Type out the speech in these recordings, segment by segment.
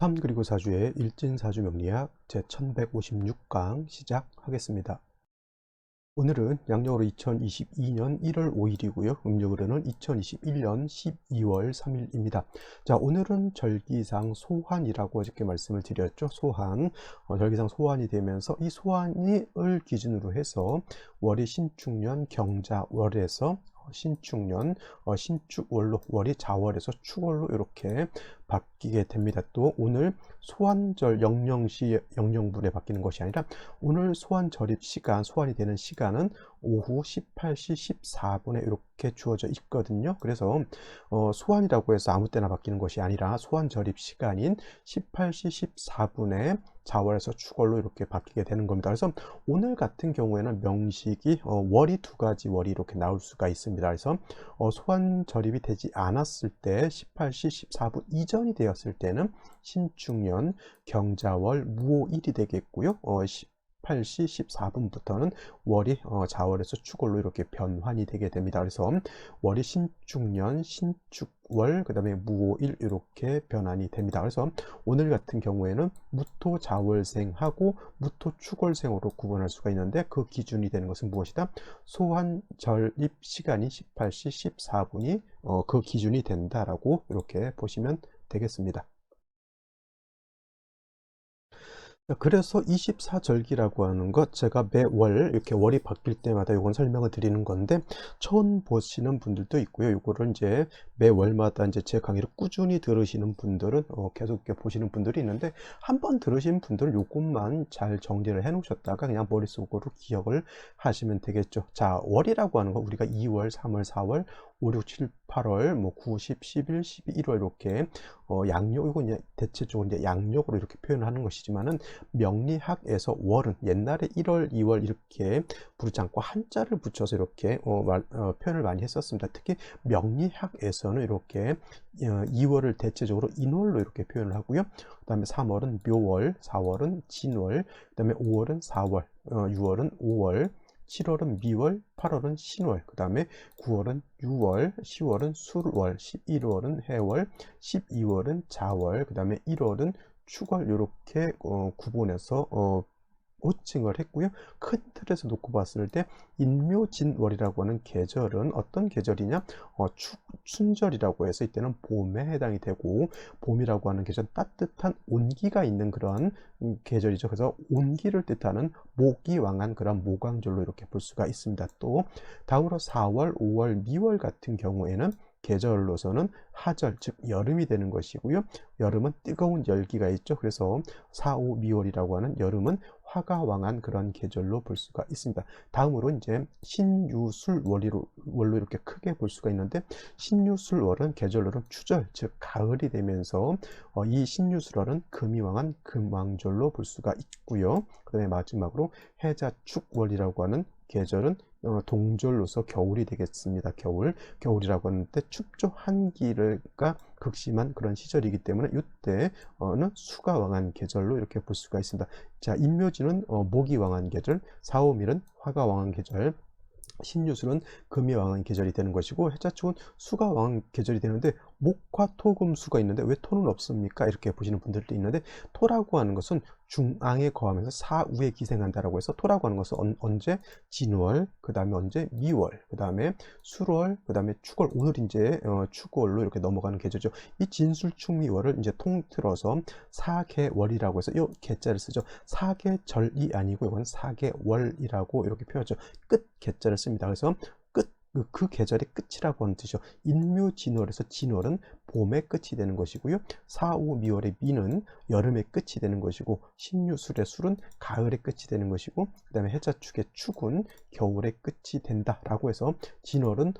3 그리고 4주의 일진사주 명리학 제1156강 시작하겠습니다. 오늘은 양력으로 2022년 1월 5일이고요. 음력으로는 2021년 12월 3일입니다. 자, 오늘은 절기상 소환이라고 어저께 말씀을 드렸죠. 소환. 절기상 소환이 되면서 이 소환을 기준으로 해서 월이 신축년 경자월에서 신축년 신축월로 월이 자월에서 축월로 이렇게 바뀌게 됩니다. 또 오늘 소환절 영영시 영영분에 바뀌는 것이 아니라 오늘 소환 절입 시간, 소환이 되는 시간은 오후 18시 14분에 이렇게 주어져 있거든요. 그래서 소환이라고 해서 아무 때나 바뀌는 것이 아니라 소환 절입 시간인 18시 14분에 자월에서 축월로 이렇게 바뀌게 되는 겁니다. 그래서 오늘 같은 경우에는 명식이 월이 두 가지 월이 이렇게 나올 수가 있습니다. 그래서 소환 절입이 되지 않았을 때 18시 14분 이전이 되었을 때는 신축년 경자월 무오일이 되겠고요. 18시 14분부터는 월이 자월에서 축월로 이렇게 변환이 되게 됩니다. 그래서 월이 신축년, 신축월, 그 다음에 무오일 이렇게 변환이 됩니다. 그래서 오늘 같은 경우에는 무토 자월생하고 무토 축월생으로 구분할 수가 있는데 그 기준이 되는 것은 무엇이다? 소환 절입 시간이 18시 14분이 그 기준이 된다라고 이렇게 보시면 되겠습니다. 그래서 24절기라고 하는 것, 제가 매월 이렇게 월이 바뀔 때마다 이건 설명을 드리는 건데 처음 보시는 분들도 있고요. 이거를 이제 매월마다 이제 제 강의를 꾸준히 들으시는 분들은 계속 이렇게 보시는 분들이 있는데 한번 들으신 분들은 요것만 잘 정리를 해 놓으셨다가 그냥 머릿속으로 기억을 하시면 되겠죠. 자, 월이라고 하는 거 우리가 2월, 3월, 4월, 5, 6, 7, 8월, 뭐 9, 10, 11, 12, 1월 이렇게 양력, 이건 이제 대체적으로 이제 양력으로 이렇게 표현을 하는 것이지만은 명리학에서 월은 옛날에 1월, 2월 이렇게 부르지 않고 한자를 붙여서 이렇게 표현을 많이 했었습니다. 특히 명리학에서는 이렇게 2월을 대체적으로 인월로 이렇게 표현을 하고요. 그 다음에 3월은 묘월, 4월은 진월, 그 다음에 5월은 4월, 6월은 5월, 7월은 미월, 8월은 신월, 그 다음에 9월은 6월, 10월은 술월, 11월은 해월, 12월은 자월, 그 다음에 1월은 축월 이렇게 구분해서 호칭을 했고요. 큰 틀에서 놓고 봤을 때 인묘진월이라고 하는 계절은 어떤 계절이냐? 춘절이라고 해서 이때는 봄에 해당이 되고 봄이라고 하는 계절 따뜻한 온기가 있는 그런 계절이죠. 그래서 온기를 뜻하는 목이 왕한 그런 모광절로 이렇게 볼 수가 있습니다. 또 다음으로 4월, 5월, 미월 같은 경우에는 계절로서는 하절, 즉 여름이 되는 것이고요. 여름은 뜨거운 열기가 있죠. 그래서 4, 5, 미월이라고 하는 여름은 화가 왕한 그런 계절로 볼 수가 있습니다. 다음으로 이제 신유술월로 이렇게 크게 볼 수가 있는데 신유술월은 계절로는 추절, 즉 가을이 되면서 이 신유술월은 금이 왕한 금왕절로 볼 수가 있고요. 그 다음에 마지막으로 해자축월이라고 하는 계절은 동절로서 겨울이 되겠습니다. 겨울이라고 하는데 춥죠. 한기가 극심한 그런 시절이기 때문에 이때는 수가 왕한 계절로 이렇게 볼 수가 있습니다. 자, 인묘지는 목이 왕한 계절, 사오밀은 화가 왕한 계절, 신유술은 금이 왕한 계절이 되는 것이고 해자축은 수가 왕한 계절이 되는데 목화 토금수가 있는데 왜 토는 없습니까? 이렇게 보시는 분들도 있는데 토라고 하는 것은 중앙에 거하면서 사우에 기생한다라고 해서 토라고 하는 것은 언제? 진월, 그 다음에 언제? 미월, 그 다음에 술월, 그 다음에 축월, 오늘 이제 축월로 이렇게 넘어가는 계절이죠. 이 진술축미월을 이제 통틀어서 사계월이라고 해서 이 계자를 쓰죠. 사계절이 아니고 이건 사계월이라고 이렇게 표현하죠. 끝 계자를 씁니다. 그래서 그 계절의 끝이라고 하는 뜻이죠. 인묘진월에서 진월은 봄의 끝이 되는 것이고요. 사오미월의 미는 여름의 끝이 되는 것이고 신유술의 술은 가을의 끝이 되는 것이고 그 다음에 해자축의 축은 겨울의 끝이 된다라고 해서 진월은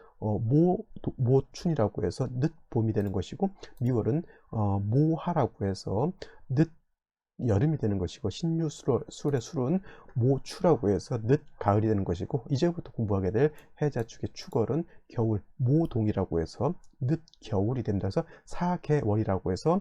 모춘이라고 해서 늦봄이 되는 것이고 미월은 모하라고 해서 늦 여름이 되는 것이고 신유술의 술은 모추라고 해서 늦 가을이 되는 것이고, 이제부터 공부하게 될 해자축의 축월은 겨울 모동이라고 해서 늦 겨울이 된다 해서 사계월이라고 해서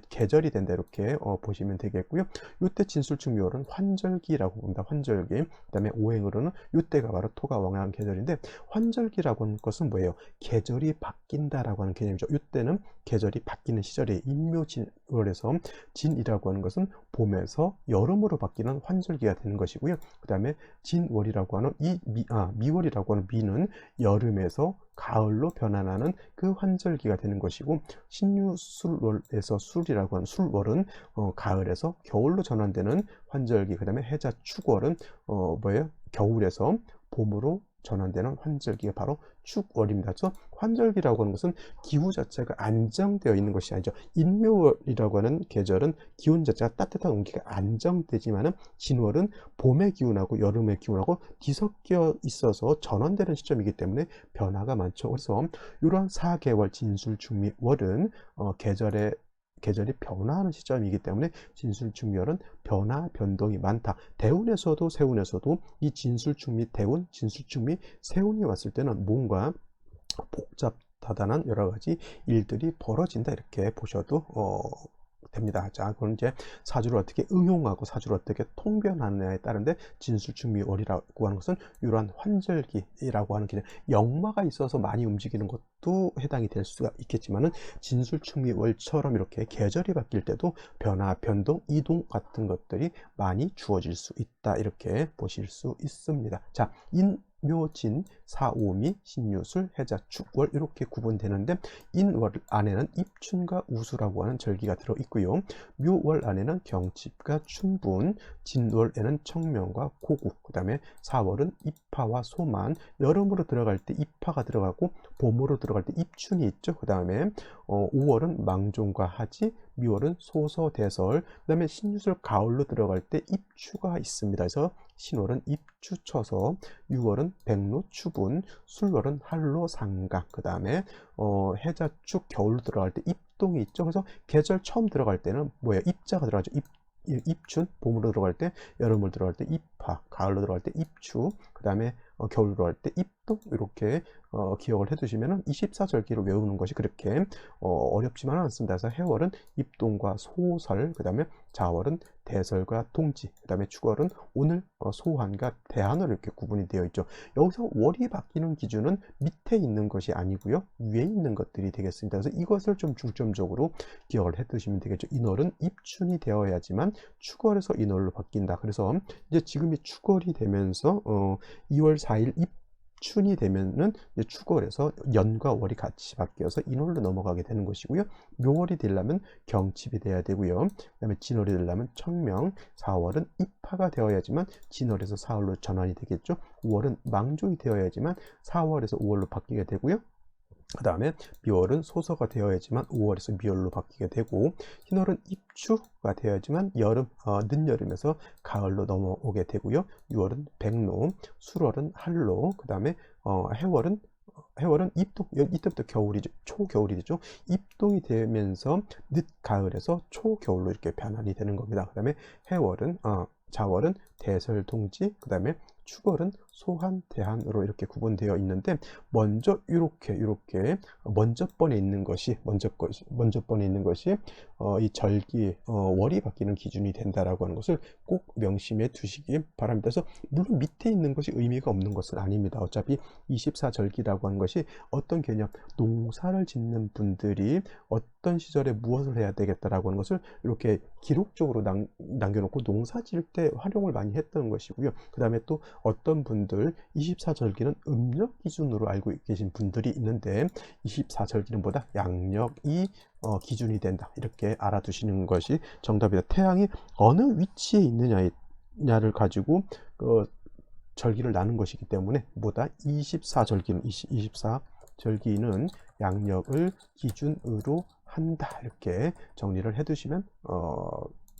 계절이 된다 이렇게 보시면 되겠고요. 이때 진술축 묘월은 환절기라고 봅니다. 환절기. 그다음에 오행으로는 이때가 바로 토가 왕한 계절인데, 환절기라고 하는 것은 뭐예요? 계절이 바뀐다라고 하는 개념이죠. 이때는 계절이 바뀌는 시절에 인묘진월에서 진이라고 하는 것은 봄에서 여름으로 바뀌는 환절기가 되는 것이고요. 그 다음에 진월이라고 하는 미월이라고 하는 미는 여름에서 가을로 변환하는 그 환절기가 되는 것이고, 신유술월에서 술이라고 하는 술월은 가을에서 겨울로 전환되는 환절기. 그 다음에 해자축월은 뭐예요? 겨울에서 봄으로 전환되는 환절기가 바로 축월입니다. 그래서 환절기라고 하는 것은 기후 자체가 안정되어 있는 것이 아니죠. 인묘월이라고 하는 계절은 기온 자체가 따뜻한 온기가 안정되지만은, 진월은 봄의 기운하고 여름의 기운하고 뒤섞여 있어서 전환되는 시점이기 때문에 변화가 많죠. 그래서 이러한 4개월 진술축미월은 계절이 변화하는 시점이기 때문에 진술축미월은 변화 변동이 많다. 대운에서도 세운에서도 이 진술축미 대운, 진술축미 세운이 왔을 때는 뭔가 복잡하다는 여러 가지 일들이 벌어진다 이렇게 보셔도 됩니다. 자, 그럼 이제 사주를 어떻게 응용하고 사주를 어떻게 통변하느냐에 따른데, 진술축미월이라고 하는 것은 이러한 환절기라고 하는 개념, 역마가 있어서 많이 움직이는 것도 해당이 될 수가 있겠지만은, 진술축미월처럼 이렇게 계절이 바뀔 때도 변화, 변동, 이동 같은 것들이 많이 주어질 수 있다 이렇게 보실 수 있습니다. 자, 묘진, 사오미, 신유술, 해자축월 이렇게 구분되는데, 인월 안에는 입춘과 우수라고 하는 절기가 들어있고요. 묘월 안에는 경칩과 춘분, 진월에는 청명과 고구, 그 다음에 사월은 입하와 소만, 여름으로 들어갈 때 입하가 들어가고 봄으로 들어갈 때 입춘이 있죠. 그 다음에 5월은 망종과 하지, 미월은 소서대설, 그 다음에 신유술 가을로 들어갈 때 입추가 있습니다. 그래서 신월은 입추쳐서, 6월은 백로 추분, 술월은 한로 상각, 그 다음에 해자축 겨울로 들어갈 때 입동이 있죠. 그래서 계절 처음 들어갈 때는 뭐예요? 입자가 들어가죠. 입춘, 봄으로 들어갈 때, 여름으로 들어갈 때 입하, 가을로 들어갈 때 입추, 그 다음에 겨울로 들어갈 때 입동, 이렇게 기억을 해두시면 24절기를 외우는 것이 그렇게 어렵지만은 않습니다. 그래서 해월은 입동과 소설, 그 다음에 자월은 대설과 동지, 그 다음에 축월은 오늘 소환과 대한으로 이렇게 구분이 되어 있죠. 여기서 월이 바뀌는 기준은 밑에 있는 것이 아니고요, 위에 있는 것들이 되겠습니다. 그래서 이것을 좀 중점적으로 기억을 해두시면 되겠죠. 인월은 입춘이 되어야지만 축월에서 인월로 바뀐다. 그래서 이제 지금이 축월이 되면서 2월 4일 입춘이 되면은 이제 축월에서 연과 월이 같이 바뀌어서 인월로 넘어가게 되는 것이고요. 묘월이 되려면 경칩이 돼야 되고요. 그다음에 진월이 되려면 청명, 4월은 입하가 되어야지만 진월에서 사월로 전환이 되겠죠. 5월은 망종이 되어야지만 4월에서 5월로 바뀌게 되고요. 그 다음에 미월은 소서가 되어야지만 5월에서 미월로 바뀌게 되고, 흰월은 입추가 되어야지만 늦여름에서 가을로 넘어오게 되고요. 6월은 백로, 술월은 한로, 그 다음에 해월은 입동, 이때부터 겨울이죠. 초겨울이 되죠. 입동이 되면서 늦가을에서 초겨울로 이렇게 변환이 되는 겁니다. 그 다음에 자월은 대설동지, 그 다음에 축월은 소한, 대한으로 이렇게 구분되어 있는데, 먼저 이렇게 먼저 번에 있는 것이 이 절기 월이 바뀌는 기준이 된다라고 하는 것을 꼭 명심해 두시기 바랍니다. 그래서 물론 밑에 있는 것이 의미가 없는 것은 아닙니다. 어차피 24절기라고 하는 것이 어떤 개념, 농사를 짓는 분들이 어떤 시절에 무엇을 해야 되겠다라고 하는 것을 이렇게 기록적으로 남겨놓고 농사 지을 때 활용을 많이 했던 것이고요. 그 다음에 또 어떤 분들 24절기는 음력 기준으로 알고 계신 분들이 있는데, 24절기는 보다 양력이 기준이 된다 이렇게 알아두시는 것이 정답이다. 태양이 어느 위치에 있느냐를 가지고 절기를 나눈 것이기 때문에, 보다 24절기는 양력을 기준으로 한다 이렇게 정리를 해두시면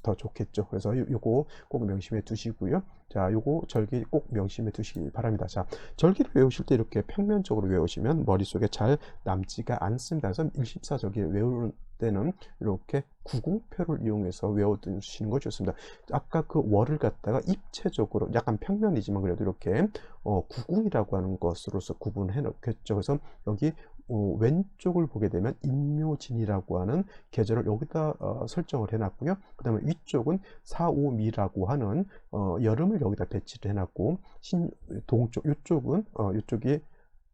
더 좋겠죠. 그래서 요거 꼭 명심해 두시고요. 자, 요거 절기 꼭 명심해 두시기 바랍니다. 자, 절기를 외우실 때 이렇게 평면적으로 외우시면 머릿속에 잘 남지가 않습니다. 그래서 24절기를 때는 이렇게 구궁표를 이용해서 외워두시는 거 좋습니다. 아까 그 월을 갖다가 입체적으로 약간 평면이지만 그래도 이렇게 구궁이라고 하는 것으로서 구분해 놓겠죠. 그래서 여기 왼쪽을 보게 되면 임묘진이라고 하는 계절을 여기다 설정을 해놨고요. 그 다음에 위쪽은 사오미라고 하는 여름을 여기다 배치를 해놨고, 동쪽 이쪽은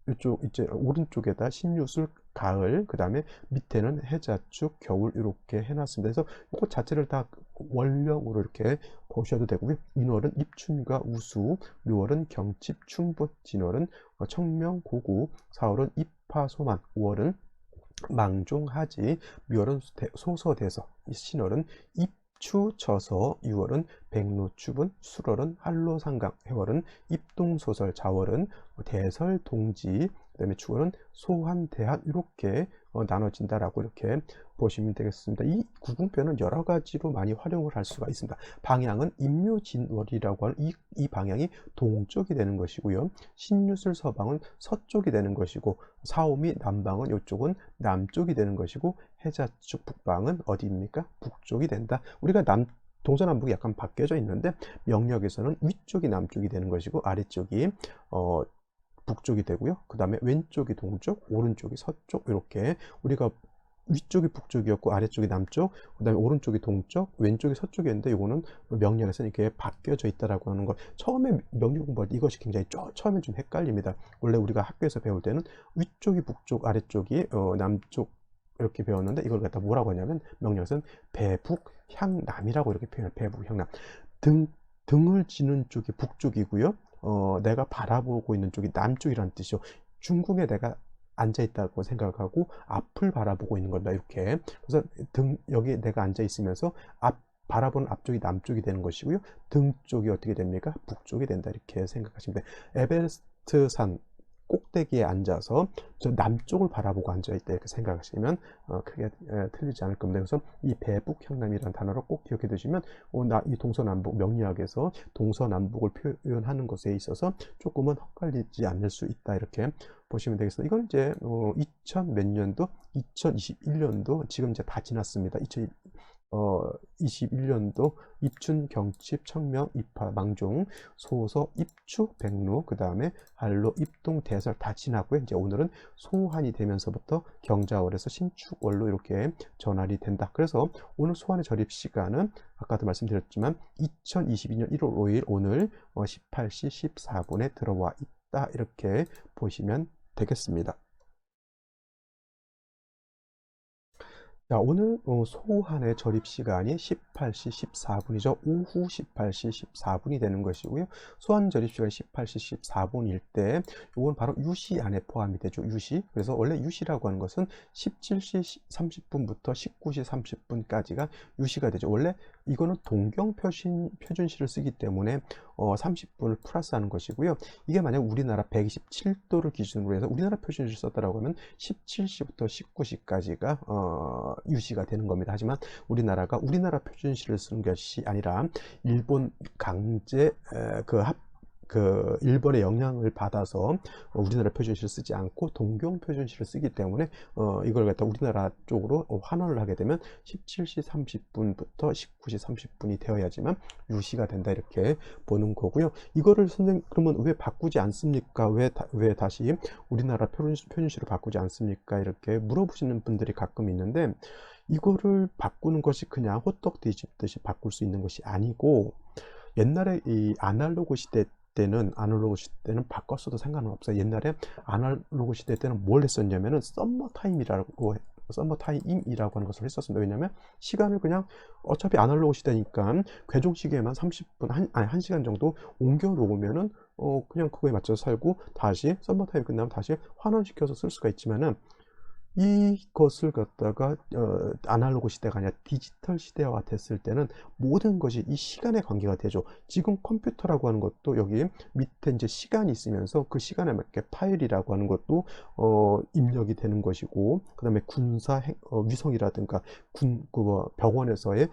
이쪽 이제 오른쪽에다 신유술 가을, 그 다음에 밑에는 해자축 겨울 이렇게 해놨습니다. 그래서 이것 자체를 다 원령으로 이렇게 보셔도 되고요. 인월은 입춘과 우수, 묘월은 경칩, 충분, 진월은 청명, 고구, 사월은 입화, 소만, 5월은 망종, 하지, 묘월은 소서대서, 신월은 입추, 처서, 6월은 백로, 추분, 술월은 한로, 상강, 해월은 입동소설, 자월은 대설, 동지, 그 다음에 축월은 소환, 대한 이렇게 나눠진다라고 이렇게 보시면 되겠습니다. 이 구궁표는 여러 가지로 많이 활용을 할 수가 있습니다. 방향은 임묘진월이라고 하는 이 방향이 동쪽이 되는 것이고요. 신유술 서방은 서쪽이 되는 것이고, 사오미 남방은 이쪽은 남쪽이 되는 것이고, 해자축 북방은 어디입니까? 북쪽이 된다. 우리가 동서남북이 약간 바뀌어져 있는데 명력에서는 위쪽이 남쪽이 되는 것이고 아래쪽이 북쪽이 되고요. 그 다음에 왼쪽이 동쪽, 오른쪽이 서쪽, 이렇게 우리가 위쪽이 북쪽이었고 아래쪽이 남쪽, 그 다음에 오른쪽이 동쪽, 왼쪽이 서쪽이었는데 이거는 명령에서 이렇게 바뀌어져 있다라고 하는 것. 처음에 명령 공부할 때 이것이 굉장히 처음에 좀 헷갈립니다. 원래 우리가 학교에서 배울 때는 위쪽이 북쪽, 아래쪽이 남쪽 이렇게 배웠는데 이걸 갖다 뭐라고 하냐면 명령에서는 배북 향남이라고 이렇게 표현해요. 배북 향남. 등을 지는 쪽이 북쪽이고요. 내가 바라보고 있는 쪽이 남쪽이라는 뜻이죠. 중궁에 내가 앉아 있다고 생각하고 앞을 바라보고 있는 겁니다. 이렇게. 그래서 여기 내가 앉아 있으면서 바라보는 앞쪽이 남쪽이 되는 것이고요. 등 쪽이 어떻게 됩니까? 북쪽이 된다. 이렇게 생각하시면 돼요. 에베레스트 산 꼭대기에 앉아서 저 남쪽을 바라보고 앉아 있다 이렇게 생각하시면 크게 틀리지 않을 겁니다. 그래서 이 배북향남이라는 단어를 꼭 기억해 두시면 이 동서남북 명리학에서 동서남북을 표현하는 것에 있어서 조금은 헷갈리지 않을 수 있다 이렇게 보시면 되겠습니다. 이건 이제 2000 몇 년도 2021년도 지금 이제 다 지났습니다. 21년도 입춘, 경칩, 청명, 입화, 망종, 소서, 입추, 백루, 그 다음에 한로, 입동, 대설 다 지나고요. 이제 오늘은 소환이 되면서부터 경자월에서 신축월로 이렇게 전환이 된다. 그래서 오늘 소환의 절입 시간은 아까도 말씀드렸지만 2022년 1월 5일 오늘 18시 14분에 들어와 있다. 이렇게 보시면 되겠습니다. 자, 오늘 소환의 절입 시간이 18시 14분이죠. 오후 18시 14분이 되는 것이고요. 소환 절입 시간이 18시 14분일 때 이건 바로 유시 안에 포함이 되죠. 유시. 그래서 원래 유시라고 하는 것은 17시 30분부터 19시 30분까지가 유시가 되죠. 원래 이거는 동경 표준시를 쓰기 때문에 30분을 플러스하는 것이고요. 이게 만약 우리나라 127도를 기준으로 해서 우리나라 표준시를 썼다라고 하면 17시부터 19시까지가 유시가 되는 겁니다. 하지만 우리나라가 우리나라 표준시를 쓰는 것이 아니라 일본 강제 일본의 영향을 받아서 우리나라 표준시를 쓰지 않고 동경 표준시를 쓰기 때문에 이걸 갖다 우리나라 쪽으로 환원을 하게 되면 17시 30분부터 19시 30분이 되어야지만 유시가 된다 이렇게 보는 거고요. 이거를 선생님 그러면 왜 바꾸지 않습니까? 왜 다시 우리나라 표준시로 바꾸지 않습니까? 이렇게 물어보시는 분들이 가끔 있는데 이거를 바꾸는 것이 그냥 호떡 뒤집듯이 바꿀 수 있는 것이 아니고 옛날에 이 아날로그 시대 때는 바꿨어도 상관은 없어요. 옛날에 아날로그 시대 때는 뭘 했었냐면은 서머타임이라고 하는 것을 했었습니다. 왜냐면 시간을 그냥 어차피 아날로그 시대니까 괴종시계에만 30분 1시간 정도 옮겨 놓으면은 그냥 그거에 맞춰서 살고 다시 서머타임 끝나면 다시 환원시켜서 쓸 수가 있지만은 이것을 갖다가 아날로그 시대가 아니라 디지털 시대화 됐을 때는 모든 것이 이 시간에 관계가 되죠. 지금 컴퓨터라고 하는 것도 여기 밑에 이제 시간이 있으면서 그 시간에 맞게 파일이라고 하는 것도 입력이 되는 것이고, 그 다음에 군사 위성이라든가 병원에서의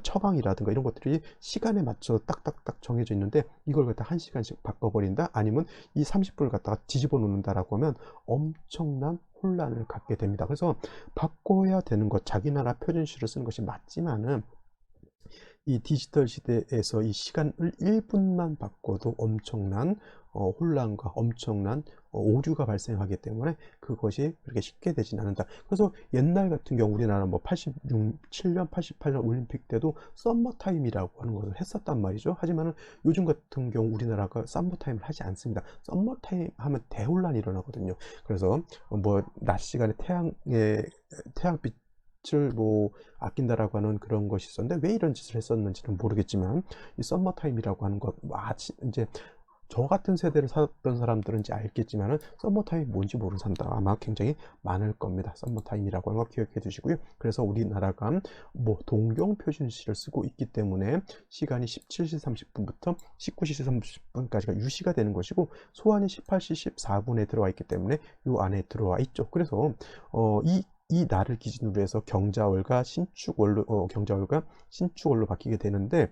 처방이라든가 이런 것들이 시간에 맞춰 딱딱딱 정해져 있는데 이걸 갖다 1시간씩 바꿔버린다 아니면 이 30분을 갖다가 뒤집어 놓는다라고 하면 엄청난 혼란을 갖게 됩니다. 그래서 바꿔야 되는 것, 자기 나라 표준시를 쓰는 것이 맞지만은 이 디지털 시대에서 이 시간을 1분만 바꿔도 엄청난 혼란과 엄청난 오류가 발생하기 때문에 그것이 그렇게 쉽게 되진 않는다. 그래서 옛날 같은 경우 우리나라 뭐 87년, 88년 올림픽 때도 썸머타임이라고 하는 것을 했었단 말이죠. 하지만 요즘 같은 경우 우리나라가 썸머타임을 하지 않습니다. 썸머타임 하면 대혼란이 일어나거든요. 그래서 뭐 낮 시간에 태양빛 을 뭐 아낀다라고 하는 그런 것이 있었는데 왜 이런 짓을 했었는지는 모르겠지만 이 썸머 타임이라고 하는 것 이제 저 같은 세대를 살았던 사람들은 이제 알겠지만은 썸머 타임 뭔지 모르는 사람들 아마 굉장히 많을 겁니다. 썸머 타임이라고 하는 거 기억해 두시고요. 그래서 우리나라가 뭐 동경 표준시를 쓰고 있기 때문에 시간이 17시 30분부터 19시 30분까지가 유시가 되는 것이고 소환이 18시 14분에 들어와 있기 때문에 요 안에 들어와 있죠. 그래서 이 날을 기준으로 해서 경자월과 신축월로 바뀌게 되는데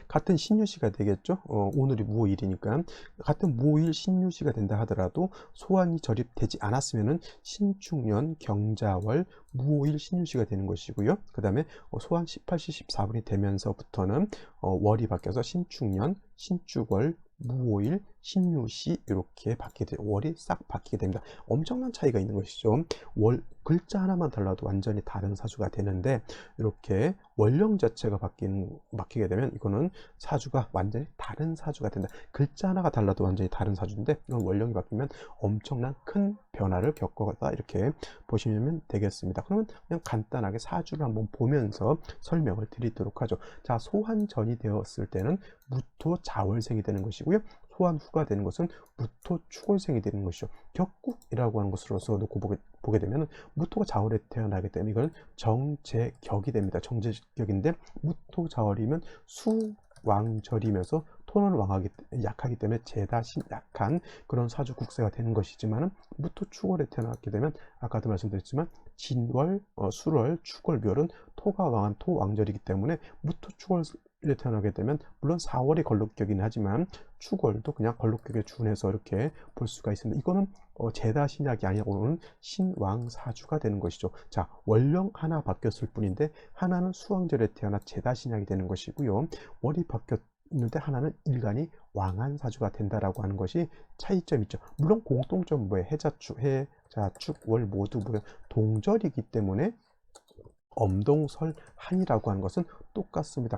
같은 신유시가 되겠죠. 오늘이 무오일이니까 같은 무오일 신유시가 된다 하더라도 소환이 절입되지 않았으면은 신축년 경자월 무오일 신유시가 되는 것이고요. 그 다음에 소환 18시 14분이 되면서부터는 월이 바뀌어서 신축년 신축월 무오일 신유시 이렇게 바뀌게 돼요. 월이 싹 바뀌게 됩니다. 엄청난 차이가 있는 것이죠. 월 글자 하나만 달라도 완전히 다른 사주가 되는데 이렇게 월령 자체가 바뀌게 되면 이거는 사주가 완전히 다른 사주가 된다. 글자 하나가 달라도 완전히 다른 사주인데 이건 월령이 바뀌면 엄청난 큰 변화를 겪어갔다 이렇게 보시면 되겠습니다. 그러면 그냥 간단하게 사주를 한번 보면서 설명을 드리도록 하죠. 자, 소환 전이 되었을 때는 무토 자월생이 되는 것이고요. 소환 후가 되는 것은 무토 축월생이 되는 것이죠. 격국이라고 하는 것으로서 놓고 보게 되면 무토가 자월에 태어나기 때문에 이건 정제격이 됩니다. 정제격인데 무토 자월이면 수왕절이면서 토는 약하기 때문에 제다신 약한 그런 사주 국세가 되는 것이지만은 무토 축월에 태어났게 되면 아까도 말씀드렸지만 진월, 술월, 축월, 묘는 토가 왕한 토왕절이기 때문에 무토 축월에 태어나게 되면 물론 4월이 걸록격이긴 하지만 축월도 그냥 걸록격에 준해서 이렇게 볼 수가 있습니다. 이거는 제다신약이 아니고는 신왕사주가 되는 것이죠. 자, 월령 하나 바뀌었을 뿐인데 하나는 수왕절에 태어나 제다신약이 되는 것이고요. 월이 바뀌었는데 하나는 일간이 왕한사주가 된다라고 하는 것이 차이점이 있죠. 물론 공통점 뭐에 해자축, 월 모두 동절이기 때문에 엄동설한이라고 하는 것은 똑같습니다.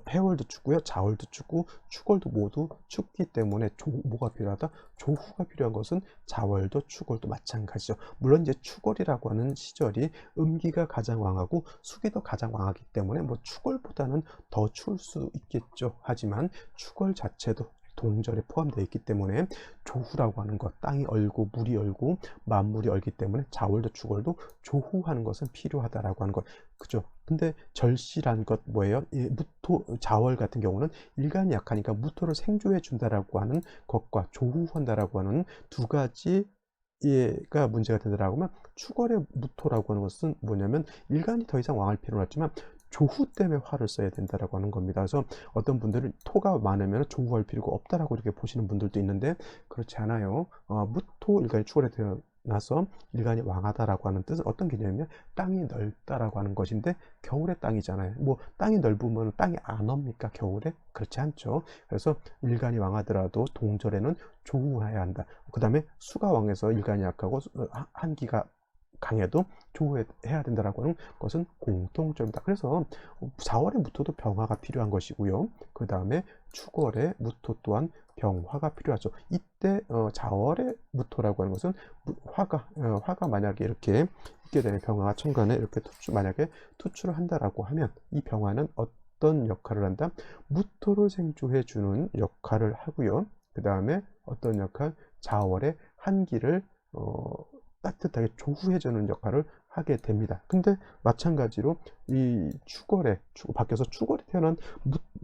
해월도 춥고요. 자월도 춥고 축월도 모두 춥기 때문에 뭐가 필요하다? 조후가 필요한 것은 자월도 축월도 마찬가지죠. 물론 이제 축월이라고 하는 시절이 음기가 가장 왕하고 수기도 가장 왕하기 때문에 뭐 축월보다는 더 추울 수 있겠죠. 하지만 축월 자체도 동절에 포함되어 있기 때문에 조후라고 하는 것, 땅이 얼고 물이 얼고 만물이 얼기 때문에 자월도 축월도 조후하는 것은 필요하다라고 하는 것, 그죠? 근데 절시란 것 뭐예요? 이 무토 자월 같은 경우는 일간이 약하니까 무토를 생조해 준다라고 하는 것과 조후한다라고 하는 두 가지 가 문제가 되더라고 하면 축월의 무토라고 하는 것은 뭐냐면 일간이 더 이상 왕할 필요는 없지만 조후 때문에 화를 써야 된다라고 하는 겁니다. 그래서 어떤 분들은 토가 많으면 조후할 필요가 없다라고 이렇게 보시는 분들도 있는데 그렇지 않아요. 무토 일간이 축월에 태어나서 일간이 왕하다라고 하는 뜻은 어떤 개념이냐? 땅이 넓다라고 하는 것인데 겨울에 땅이잖아요. 뭐 땅이 넓으면 땅이 안 옵니까? 겨울에? 그렇지 않죠. 그래서 일간이 왕하더라도 동절에는 조후해야 한다. 그 다음에 수가 왕해서 일간이 약하고 한기가 강해도 조후해야 된다라고 하는 것은 공통점이다. 그래서 4월의 무토도 병화가 필요한 것이고요. 그 다음에 축월의 무토 또한 병화가 필요하죠. 이때 자월의 무토라고 하는 것은 화가 만약에 이렇게 있게 되는 병화가 천간에 이렇게 만약에 투출을 한다라고 하면 이 병화는 어떤 역할을 한다? 무토를 생조해 주는 역할을 하고요. 그 다음에 어떤 역할? 자월의 한기를 따뜻하게 조후해주는 역할을 하게 됩니다. 근데 마찬가지로 이 바뀌어서 축월에 태어난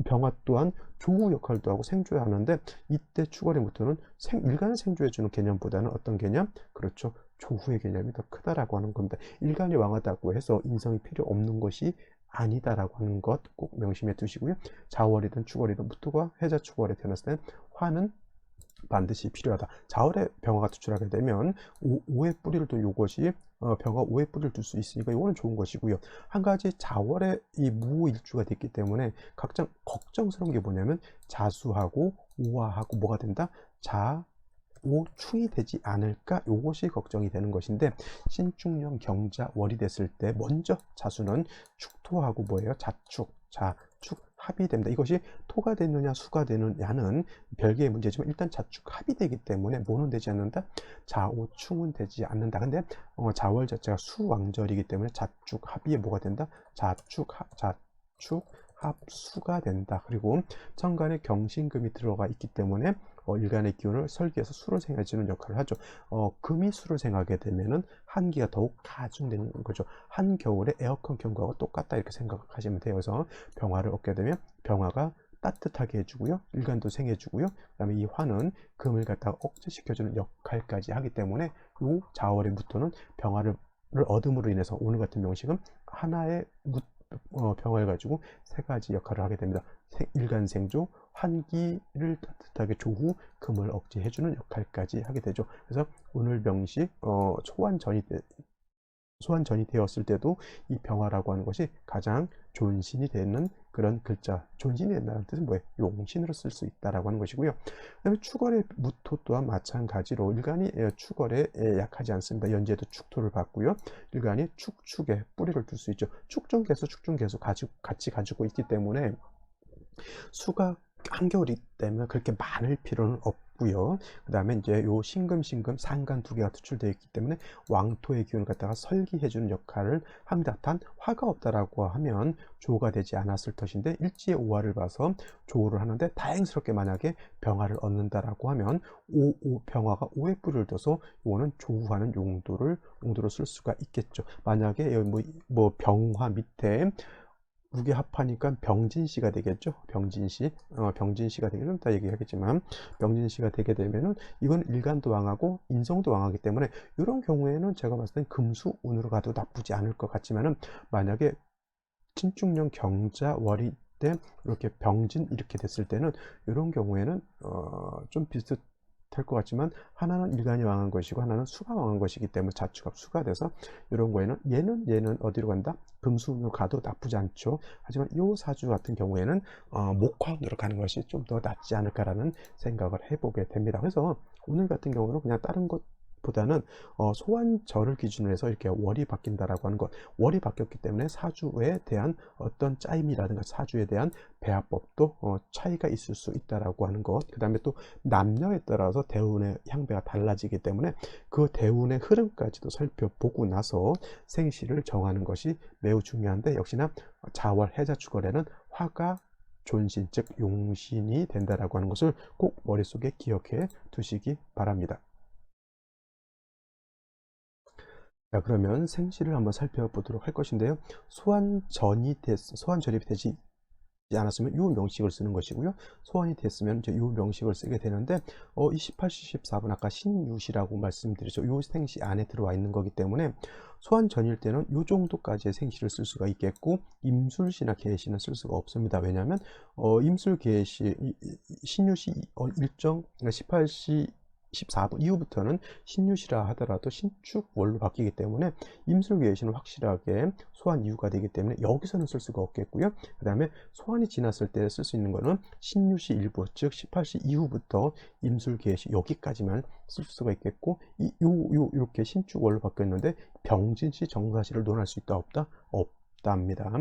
병화 또한 조후 역할도 하고 생조해 하는데 이때 축월의 무토는 일간을 생조해주는 개념보다는 어떤 개념? 그렇죠. 조후의 개념이 더 크다라고 하는 겁니다. 일간이 왕하다고 해서 인성이 필요 없는 것이 아니다라고 하는 것 꼭 명심해 두시고요. 자월이든 축월이든 무토가 해자 축월에 태어났을 때 화는 반드시 필요하다. 자월에 병화가 투출하게 되면 오의 뿌리를 둔 요것이 병화 오의 뿌리를 둘 수 있으니까 이거는 좋은 것이고요. 한 가지 자월에 이 무일주가 됐기 때문에 각장 걱정스러운 게 뭐냐면 자수하고 오화하고 뭐가 된다? 오충이 되지 않을까? 요것이 걱정이 되는 것인데, 신축년 경자 월이 됐을 때 먼저 자수는 축토하고 뭐예요? 자축 합이 됩니다. 이것이 토가 되느냐 수가 되느냐는 별개의 문제지만 일단 자축 합이 되기 때문에 뭐는 되지 않는다? 자오충은 되지 않는다. 근데 자월 자체가 수왕절이기 때문에 자축 합이 뭐가 된다? 자축 합수가 된다. 그리고 천간에 경신금이 들어가 있기 때문에 일간의 기운을 설계해서 수를 생해주는 역할을 하죠. 금이 수를 생하게 되면은 한기가 더욱 가중되는 거죠. 한겨울에 에어컨 켠 거하고 똑같다 이렇게 생각하시면 돼요. 그래서 병화를 얻게 되면 병화가 따뜻하게 해주고요. 일간도 생해주고요. 그 다음에 이 화는 금을 갖다가 억제시켜주는 역할까지 하기 때문에 이 자월에부터는 병화를 얻음으로 인해서 오늘 같은 명식은 하나의 병화를 가지고 세 가지 역할을 하게 됩니다. 일간생조, 환기를 따뜻하게 조후, 금을 억제해주는 역할까지 하게 되죠. 그래서 오늘 명식 소환전이 되었을 때도 이 병화라고 하는 것이 가장 존신이 되는 그런 글자, 존신이 된다는 뜻은 뭐예요? 용신으로 쓸 수 있다라고 하는 것이고요. 그다음에 축월의 무토 또한 마찬가지로 일간이 축월에 약하지 않습니다. 연재도 축토를 받고요. 일간이 축축에 뿌리를 둘 수 있죠. 축중개수 같이 가지고 있기 때문에 수가 한겨울이 때문에 그렇게 많을 필요는 없고요. 그 다음에 이제 요 신금 상간 두 개가 투출되어 있기 때문에 왕토의 기운을 갖다가 설기해주는 역할을 합니다. 단 화가 없다라고 하면 조가 되지 않았을 것인데 일지의 오화를 봐서 조를 하는데 다행스럽게 만약에 병화를 얻는다라고 하면 병화가 오의 뿌리를 둬서 이거는 조우하는 용도를 쓸 수가 있겠죠. 만약에 뭐 병화 밑에 무게 합하니까 병진시가 되겠죠. 병진시가 되게 좀 이따 얘기하겠지만 병진시가 되게 되면은 이건 일간도 왕하고 인성도 왕하기 때문에 이런 경우에는 제가 봤을 땐 금수운으로 가도 나쁘지 않을 것 같지만은 만약에 신축년 경자 월이 때 이렇게 병진 이렇게 됐을 때는 이런 경우에는 좀 비슷할 것 같지만 하나는 일간이 왕한 것이고 하나는 수가 왕한 것이기 때문에 자축합 수가 돼서 이런 거에는 얘는 어디로 간다? 금수운으로 가도 나쁘지 않죠. 하지만 이 사주 같은 경우에는 목화운으로 가는 것이 좀 더 낫지 않을까라는 생각을 해보게 됩니다. 그래서 오늘 같은 경우는 그냥 다른 것보다는 소환절을 기준으로 해서 이렇게 월이 바뀐다라고 하는 것, 월이 바뀌었기 때문에 사주에 대한 어떤 짜임이라든가 사주에 대한 배합법도 차이가 있을 수 있다라고 하는 것, 그 다음에 또 남녀에 따라서 대운의 향배가 달라지기 때문에 그 대운의 흐름까지도 살펴보고 나서 생시를 정하는 것이 매우 중요한데, 역시나 자월 해자축월에는 화가 존신 즉 용신이 된다라고 하는 것을 꼭 머릿속에 기억해 두시기 바랍니다. 자, 그러면 생시를 한번 살펴보도록 할 것인데요. 소환절입이 되지 않았으면 이 명식을 쓰는 것이고요. 소환이 됐으면 이제 이 명식을 쓰게 되는데, 이 18시 14분 아까 신유시라고 말씀드렸죠. 이 생시 안에 들어와 있는 거기 때문에 소환 전일 때는 이 정도까지의 생시를 쓸 수가 있겠고, 임술시나 계시는 쓸 수가 없습니다. 왜냐하면 임술 계시 신유시 일정 18시 14분 이후부터는 신유시라 하더라도 신축월로 바뀌기 때문에 임술계시는 확실하게 소환 이유가 되기 때문에 여기서는 쓸 수가 없겠고요. 그 다음에 소환이 지났을 때 쓸 수 있는 거는 신유시 일부 즉 18시 이후부터 임술계시 여기까지만 쓸 수가 있겠고, 이렇게 신축월로 바뀌었는데 병진시 정사시를 논할 수 있다 없다? 없답니다.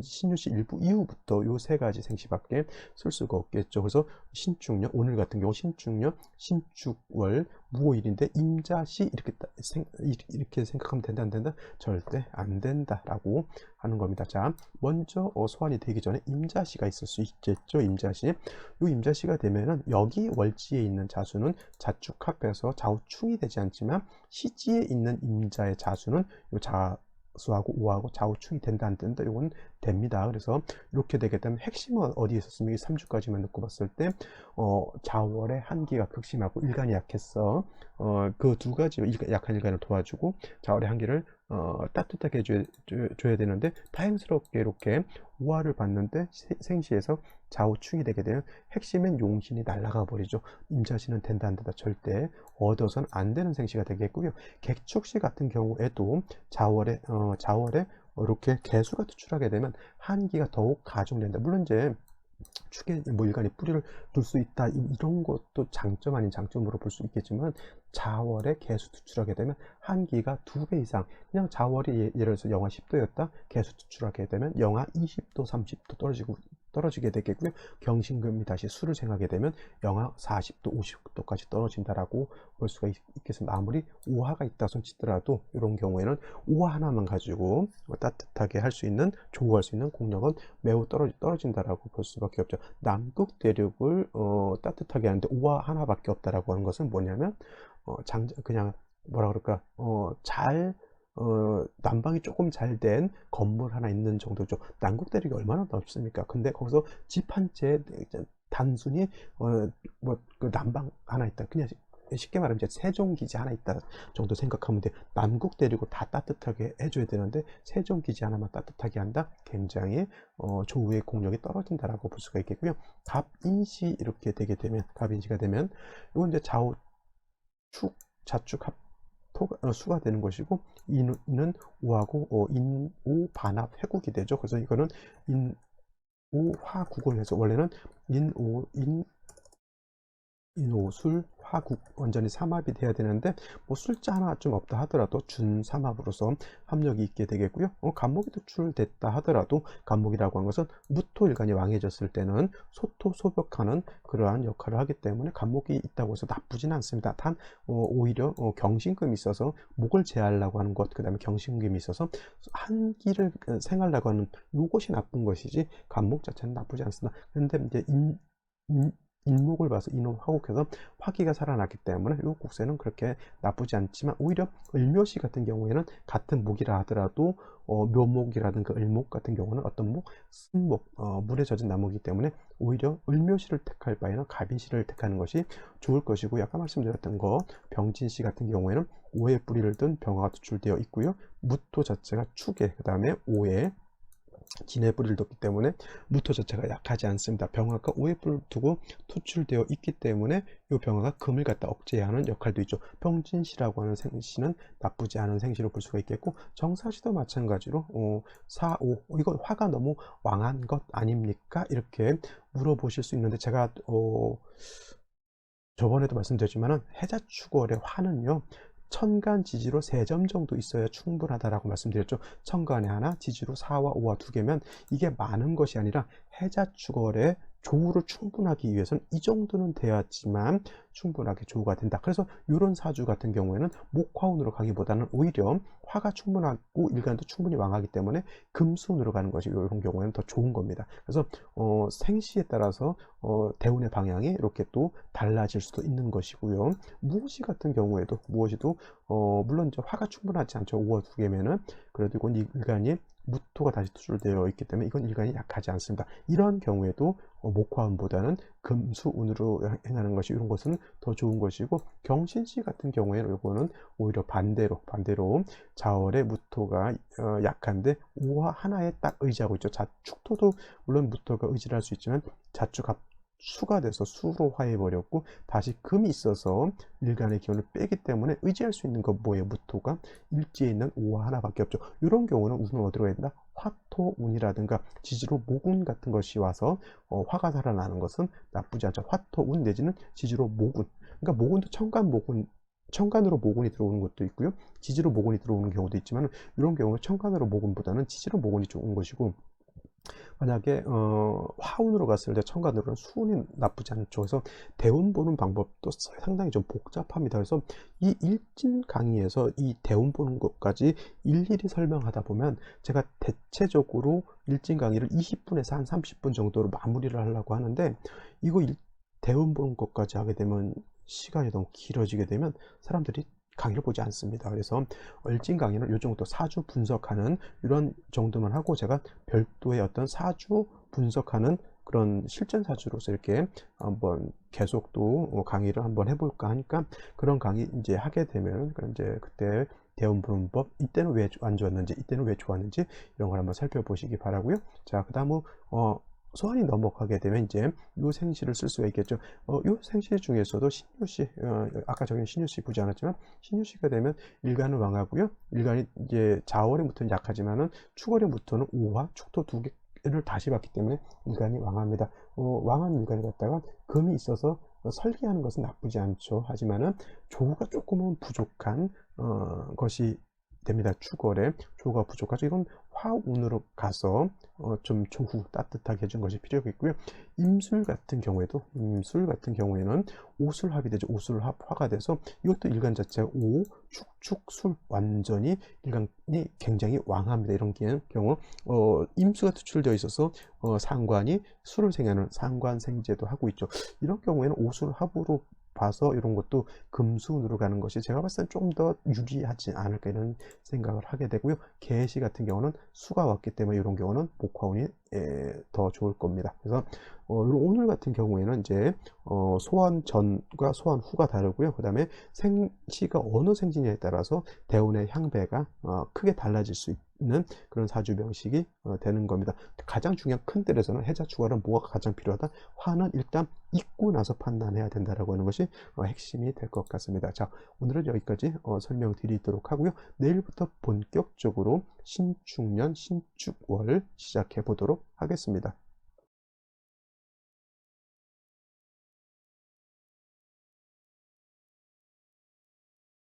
신유시 일부 이후부터 요 세 가지 생시밖에 쓸 수가 없겠죠. 그래서 신축년, 오늘 같은 경우 신축년, 신축월, 무오일인데 임자시 이렇게 생각하면 된다 안 된다? 절대 안 된다라고 하는 겁니다. 자, 먼저 소환이 되기 전에 임자시가 있을 수 있겠죠. 임자시. 요 임자시가 되면은 여기 월지에 있는 자수는 자축합해서 좌우충이 되지 않지만 시지에 있는 임자의 자수는 요 수하고 우하고 좌우충이 된다 안 된다? 이건 됩니다. 그래서 이렇게 되게 되면 핵심은 어디에 있었으면 이 3주까지만 놓고 봤을 때 자월의 한기가 극심하고 일간이 약했어. 그 두 가지 약한 일간을 도와주고 자월의 한기를 따뜻하게 줘야 되는데 다행스럽게 이렇게 우화를 봤는데 생시에서 좌우충이 되게 되면 핵심은 용신이 날아가 버리죠. 임자신은 된다 안 된다 절대 얻어서는 안 되는 생시가 되겠고요. 객축시 같은 경우에도 자월에 이렇게 개수가 투출하게 되면 한기가 더욱 가중된다. 물론 이제 축에 뭐 일간이 뿌리를 둘 수 있다 이런 것도 장점 아닌 장점으로 볼 수 있겠지만 자월에 개수 투출하게 되면 한기가 2배 이상 그냥 자월이 예를 들어서 영하 10도였다 개수 투출하게 되면 영하 20도 30도 떨어지게 되겠고요. 경신금이 다시 수를 생하게 되면 영하 40도 50도까지 떨어진다라고 볼 수가 있겠습니다. 아무리 오화가 있다 손 치더라도 이런 경우에는 오화 하나만 가지고 따뜻하게 할 수 있는 조우할 수 있는 공력은 매우 떨어진다라고 볼 수밖에 없죠. 남극 대륙을 따뜻하게 하는데 오화 하나밖에 없다라고 하는 것은 뭐냐면 그냥 뭐라 그럴까 난방이 조금 잘 된 건물 하나 있는 정도죠. 남극 대륙이 얼마나 넓습니까? 근데 거기서 집 한 채 단순히 그 난방 하나 있다. 그냥 쉽게 말하면 이제 세종기지 하나 있다 정도 생각하면 돼. 남극 대륙을 다 따뜻하게 해줘야 되는데 세종기지 하나만 따뜻하게 한다. 굉장히 조우의 공력이 떨어진다라고 볼 수가 있겠고요. 갑인시 이렇게 되게 되면 갑인시가 되면 이건 이제 자축 합 수가 되는 것이고 인은 오하고 인오 반합 회국이 되죠. 그래서 이거는 인오 화국을 해서 원래는 인오술 화국 완전히 삼합이 돼야 되는데 뭐 술자 하나 좀 없다 하더라도 준삼합으로서 합력이 있게 되겠고요. 간목이 투출됐다 하더라도 간목이라고 하는 것은 무토일간이 왕해졌을 때는 소토소벽하는 그러한 역할을 하기 때문에 간목이 있다고 해서 나쁘진 않습니다. 단 오히려 경신금이 있어서 목을 제하려고 하는 것, 그 다음에 경신금이 있어서 한기를 생하려고 하는 이것이 나쁜 것이지 간목 자체는 나쁘지 않습니다. 그런데 이제 인목을 봐서 인호화국해서 화기가 살아났기 때문에 이 국세는 그렇게 나쁘지 않지만 오히려 을묘시 같은 경우에는 같은 목이라 하더라도 묘목이라든가 을목 같은 경우는 어떤 목? 쓴목, 물에 젖은 나무이기 때문에 오히려 을묘시를 택할 바에는 갑인시를 택하는 것이 좋을 것이고 아까 말씀드렸던 거 병진시 같은 경우에는 오의 뿌리를 든 병화가 투출되어 있고요. 무토 자체가 축에 그 다음에 오에 진의 뿌리를 뒀기 때문에 무토 자체가 약하지 않습니다. 병화가 오의 뿔을 두고 투출되어 있기 때문에 이 병화가 금을 갖다 억제하는 역할도 있죠. 병진시라고 하는 생시는 나쁘지 않은 생시로 볼 수가 있겠고 정사시도 마찬가지로 4, 5 이거 화가 너무 왕한 것 아닙니까? 이렇게 물어보실 수 있는데 제가 저번에도 말씀드렸지만은 해자축월의 화는요 천간 지지로 3점 정도 있어야 충분하다라고 말씀드렸죠. 천간에 하나, 지지로 4와 5와 2개면 이게 많은 것이 아니라 해자축월의 조우를 충분하기 위해서는 이 정도는 돼야지만 충분하게 조우가 된다. 그래서 이런 사주 같은 경우에는 목화운으로 가기보다는 오히려 화가 충분하고 일간도 충분히 왕하기 때문에 금수운으로 가는 것이 이런 경우에는 더 좋은 겁니다. 그래서 생시에 따라서 대운의 방향이 이렇게 또 달라질 수도 있는 것이고요. 무엇이 같은 경우에도 무엇이도 물론 이제 화가 충분하지 않죠. 5와 2개면은 그래도 이건 일간이 무토가 다시 투출되어 있기 때문에 이건 일간이 약하지 않습니다. 이런 경우에도 목화운보다는 금수운으로 행하는 것이 이런 것은 더 좋은 것이고 경신시 같은 경우에는 이거는 오히려 반대로 자월의 무토가 약한데 오화 하나에 딱 의지하고 있죠. 축토도 물론 무토가 의지를 할 수 있지만 자축 수가 돼서 수로 화해버렸고 다시 금이 있어서 일간의 기운을 빼기 때문에 의지할 수 있는 건 뭐예요? 무토가 일지에 있는 오화 하나밖에 없죠. 이런 경우는 운은 어디로 가야 된다? 화토운이라든가 지지로 모군 같은 것이 와서 화가 살아나는 것은 나쁘지 않죠. 화토운 내지는 지지로 모군. 그러니까 모군도 천간으로 모군이 들어오는 것도 있고요. 지지로 모군이 들어오는 경우도 있지만 이런 경우는 천간으로 모군보다는 지지로 모군이 좋은 것이고 만약에 화운으로 갔을 때 천간으로는 수운이 나쁘지 않죠. 그래서 대운 보는 방법도 상당히 좀 복잡합니다. 그래서 이 일진 강의에서 이 대운 보는 것까지 일일이 설명하다 보면 제가 대체적으로 일진 강의를 20분에서 한 30분 정도로 마무리를 하려고 하는데 이거 대운 보는 것까지 하게 되면 시간이 너무 길어지게 되면 사람들이 강의를 보지 않습니다. 그래서 일진 강의는 이 정도 사주 분석하는 이런 정도만 하고 제가 별도의 어떤 사주 분석하는 그런 실전 사주로서 이렇게 한번 계속 또 강의를 한번 해볼까 하니까 그런 강의 이제 하게 되면 이제 그때 대운분법, 이때는 왜 안 좋았는지, 이때는 왜 좋았는지, 이런 걸 한번 살펴보시기 바라고요. 자, 그 다음은 소환이 넘어가게 되면 이제 요 생시를 쓸 수가 있겠죠. 요 생시 중에서도 신유시, 아까 저기 신유시 보지 않았지만, 신유시가 되면 일간은 왕하고요. 일간이 이제 자월에부터는 약하지만은 축월에부터는 오화, 축토 두 개를 다시 봤기 때문에 일간이 왕합니다. 왕한 일간이 갖다가 금이 있어서 설계하는 것은 나쁘지 않죠. 하지만은 조가 조금은 부족한 것이 됩니다. 축월에 조가 부족하죠. 이건 화운으로 가서 좀 조후 따뜻하게 해준 것이 필요하겠고요. 임술 같은 경우에는 오술합이 되죠. 오술합 화가 돼서 이것도 일간 자체가 오, 축축술 완전히 일간이 굉장히 왕합니다. 이런 경우 임수가 투출되어 있어서 상관이 술을 생하는 상관생제도 하고 있죠. 이런 경우에는 오술합으로 봐서 이런 것도 금수운으로 가는 것이 제가 봤을 땐 좀 더 유리하지 않을까 이런 생각을 하게 되고요. 계시 같은 경우는 수가 왔기 때문에 이런 경우는 목화운이 더 좋을 겁니다. 그래서 오늘 같은 경우에는 이제 소환 전과 소환 후가 다르고요. 그 다음에 생시가 어느 생신냐에 따라서 대운의 향배가 크게 달라질 수 있는 그런 사주 명식이 되는 겁니다. 가장 중요한 큰 틀에서는 해자 축월은 뭐가 가장 필요하다? 화는 일단 있고 나서 판단해야 된다라고 하는 것이 핵심이 될 것 같습니다. 자, 오늘은 여기까지 설명드리도록 하고요. 내일부터 본격적으로 신축년 신축월 시작해 보도록 하겠습니다.